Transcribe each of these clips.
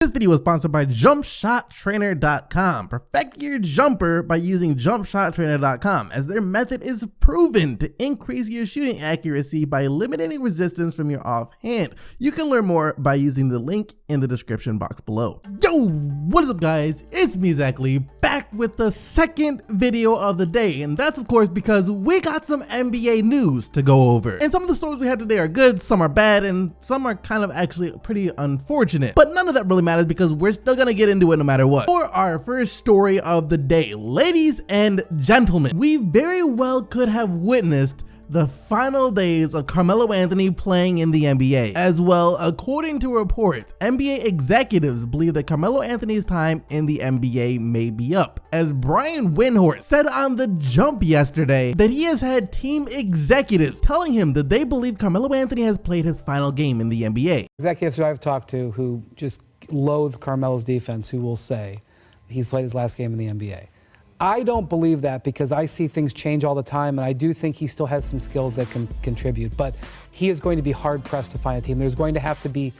This video is sponsored by JumpShotTrainer.com. Perfect your jumper by using JumpShotTrainer.com, as their method is proven to increase your shooting accuracy by eliminating resistance from your offhand. You can learn more by using the link in the description box below. Yo, what is up guys? It's me, Lee, back with the second video of the day, and that's of course because we got some NBA news to go over. And some of the stories we have today are good, some are bad, and some are kind of actually pretty unfortunate. But none of that really matters because we're still gonna get into it no matter what. For our first story of the day, ladies and gentlemen, we very well could have witnessed the final days of Carmelo Anthony playing in the NBA. As well, according to reports, NBA executives believe that Carmelo Anthony's time in the NBA may be up, as Brian Windhorst said on The Jump yesterday that he has had team executives telling him that they believe Carmelo Anthony has played his final game in the NBA. Executives who I've talked to who just loathe Carmelo's defense, who will say he's played his last game in the NBA. I don't believe that because I see things change all the time, and I do think he still has some skills that can contribute, but he is going to be hard-pressed to find a team. There's going to have to be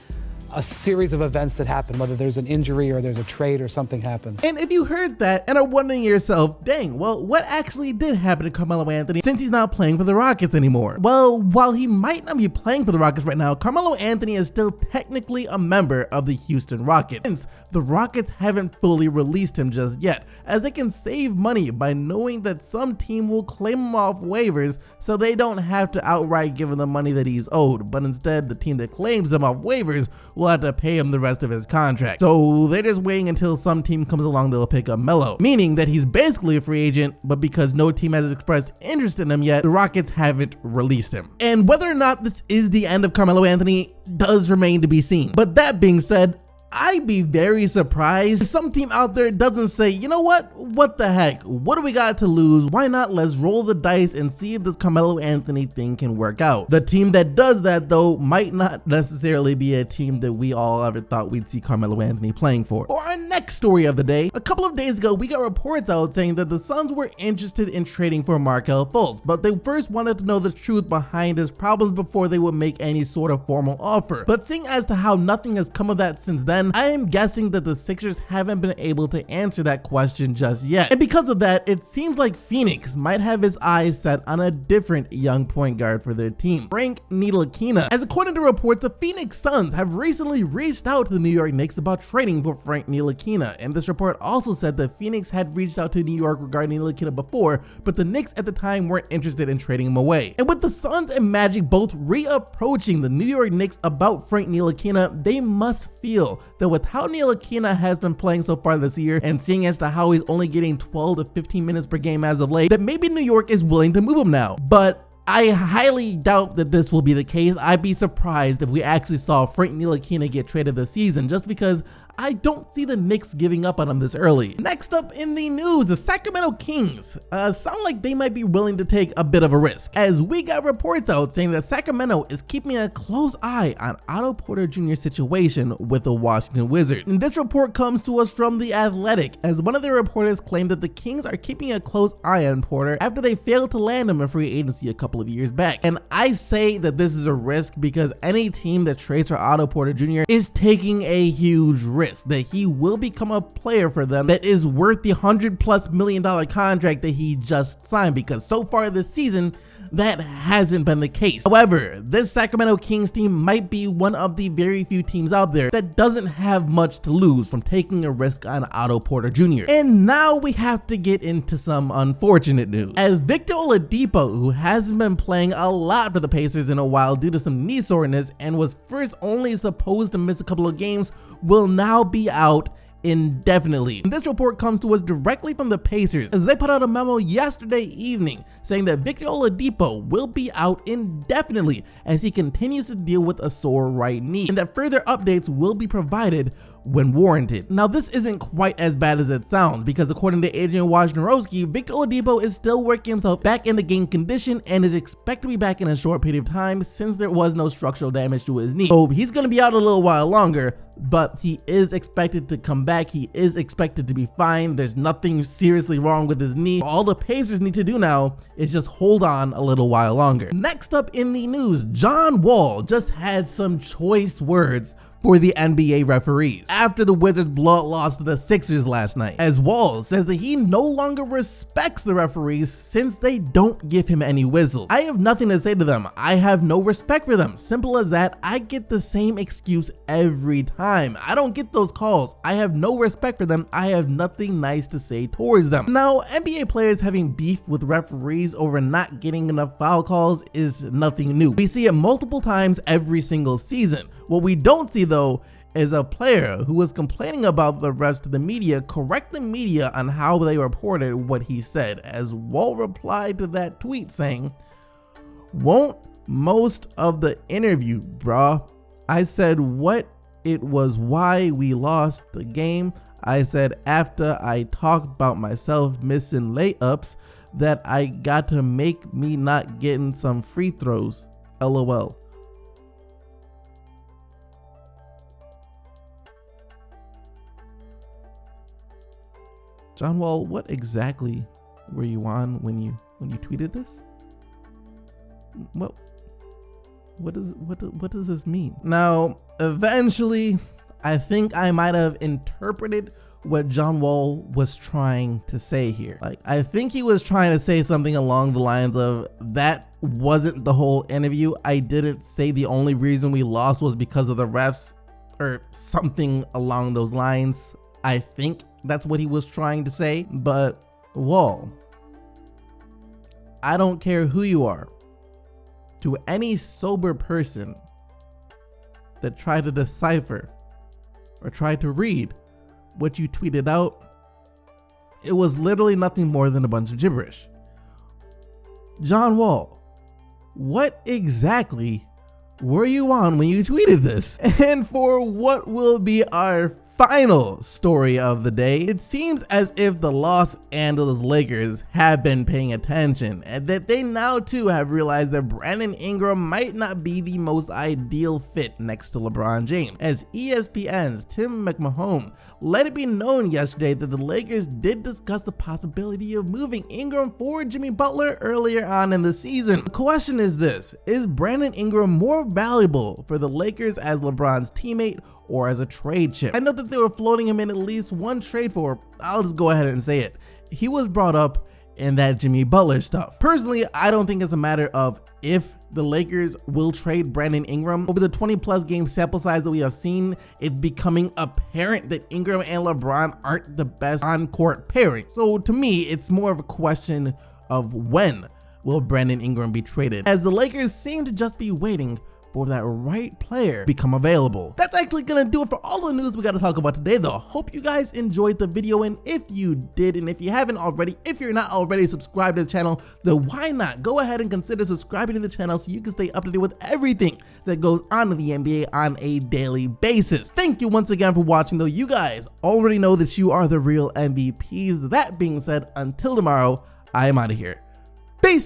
a series of events that happen, whether there's an injury or there's a trade or something happens. And if you heard that and are wondering to yourself, dang, well, what actually did happen to Carmelo Anthony since he's not playing for the Rockets anymore? Well, while he might not be playing for the Rockets right now, Carmelo Anthony is still technically a member of the Houston Rockets, since the Rockets haven't fully released him just yet, as they can save money by knowing that some team will claim him off waivers so they don't have to outright give him the money that he's owed, but instead the team that claims him off waivers will have to pay him the rest of his contract. So they're just waiting until some team comes along that'll pick up Melo, meaning that he's basically a free agent, but because no team has expressed interest in him yet, the Rockets haven't released him. And whether or not this is the end of Carmelo Anthony does remain to be seen. But that being said, I'd be very surprised if some team out there doesn't say, you know what the heck, what do we got to lose? Why not let's roll the dice and see if this Carmelo Anthony thing can work out. The team that does that though might not necessarily be a team that we all ever thought we'd see Carmelo Anthony playing for. For our next story of the day, a couple of days ago we got reports out saying that the Suns were interested in trading for Markelle Fultz, but they first wanted to know the truth behind his problems before they would make any sort of formal offer. But seeing as to how nothing has come of that since then, I am guessing that the Sixers haven't been able to answer that question just yet. And because of that, it seems like Phoenix might have his eyes set on a different young point guard for their team, Frank Ntilikina. As according to reports, the Phoenix Suns have recently reached out to the New York Knicks about trading for Frank Ntilikina. And this report also said that Phoenix had reached out to New York regarding Ntilikina before, but the Knicks at the time weren't interested in trading him away. And with the Suns and Magic both reapproaching the New York Knicks about Frank Ntilikina, they must feel that with how Ntilikina has been playing so far this year, and seeing as to how he's only getting 12 to 15 minutes per game as of late, that maybe New York is willing to move him now. But I highly doubt that this will be the case. I'd be surprised if we actually saw Frank Ntilikina get traded this season, just because I don't see the Knicks giving up on him this early. Next up in the news, the Sacramento Kings sound like they might be willing to take a bit of a risk, as we got reports out saying that Sacramento is keeping a close eye on Otto Porter Jr.'s situation with the Washington Wizards. And this report comes to us from The Athletic, as one of their reporters claimed that the Kings are keeping a close eye on Porter after they failed to land him in free agency a couple of years back. And I say that this is a risk because any team that trades for Otto Porter Jr. is taking a huge risk that he will become a player for them that is worth the $100+ million contract that he just signed, because so far this season that hasn't been the case. However, this Sacramento Kings team might be one of the very few teams out there that doesn't have much to lose from taking a risk on Otto Porter Jr. And now we have to get into some unfortunate news, as Victor Oladipo, who hasn't been playing a lot for the Pacers in a while due to some knee soreness and was first only supposed to miss a couple of games, will now be out indefinitely. And this report comes to us directly from the Pacers, as they put out a memo yesterday evening saying that Victor Oladipo will be out indefinitely as he continues to deal with a sore right knee, and that further updates will be provided when warranted. Now, this isn't quite as bad as it sounds, because according to Adrian Wojnarowski, Victor Oladipo is still working himself back into game condition and is expected to be back in a short period of time, since there was no structural damage to his knee. So he's going to be out a little while longer, but he is expected to come back. He is expected to be fine. There's nothing seriously wrong with his knee. All the Pacers need to do now is just hold on a little while longer. Next up in the news, John Wall just had some choice words for the NBA referees after the Wizards' blowout loss to the Sixers last night, as Wall says that he no longer respects the referees since they don't give him any whistles. I have nothing to say to them. I have no respect for them. Simple as that. I get the same excuse every time. I don't get those calls. I have no respect for them. I have nothing nice to say towards them. Now, NBA players having beef with referees over not getting enough foul calls is nothing new. We see it multiple times every single season. What we don't see though is a player who was complaining about the refs to the media correct the media on how they reported what he said, as Wall replied to that tweet saying, "Won't most of the interview, bruh. I said what it was, why we lost the game. I said after I talked about myself missing layups that I got to make me not getting some free throws. LOL." John Wall, what exactly were you on when you tweeted this? What does this mean? Now, eventually, I think I might have interpreted what John Wall was trying to say here. Like, I think he was trying to say something along the lines of, that wasn't the whole interview. I didn't say the only reason we lost was because of the refs, or something along those lines. I think that's what he was trying to say. But Wall, I don't care who you are. To any sober person that tried to decipher or tried to read what you tweeted out, it was literally nothing more than a bunch of gibberish. John Wall, what exactly were you on when you tweeted this? And for what will be our final story of the day, it seems as if the Los Angeles Lakers have been paying attention, and that they now too have realized that Brandon Ingram might not be the most ideal fit next to LeBron James, as ESPN's Tim McMahon let it be known yesterday that the Lakers did discuss the possibility of moving Ingram for Jimmy Butler earlier on in the season. The question is this: is Brandon Ingram more valuable for the Lakers as LeBron's teammate or as a trade chip? I know that they were floating him in at least one trade for, I'll just go ahead and say it, he was brought up in that Jimmy Butler stuff. Personally, I don't think it's a matter of if the Lakers will trade Brandon Ingram. Over the 20+ game sample size that we have seen, it's becoming apparent that Ingram and LeBron aren't the best on-court pairing. So to me, it's more of a question of when will Brandon Ingram be traded, as the Lakers seem to just be waiting for that right player become available. That's actually gonna do it for all the news we gotta talk about today though. Hope you guys enjoyed the video, and if you did, and if you haven't already, if you're not already subscribed to the channel, then why not go ahead and consider subscribing to the channel so you can stay up to date with everything that goes on in the NBA on a daily basis. Thank you once again for watching though. You guys already know that you are the real MVPs. That being said, until tomorrow, I am out of here. Peace.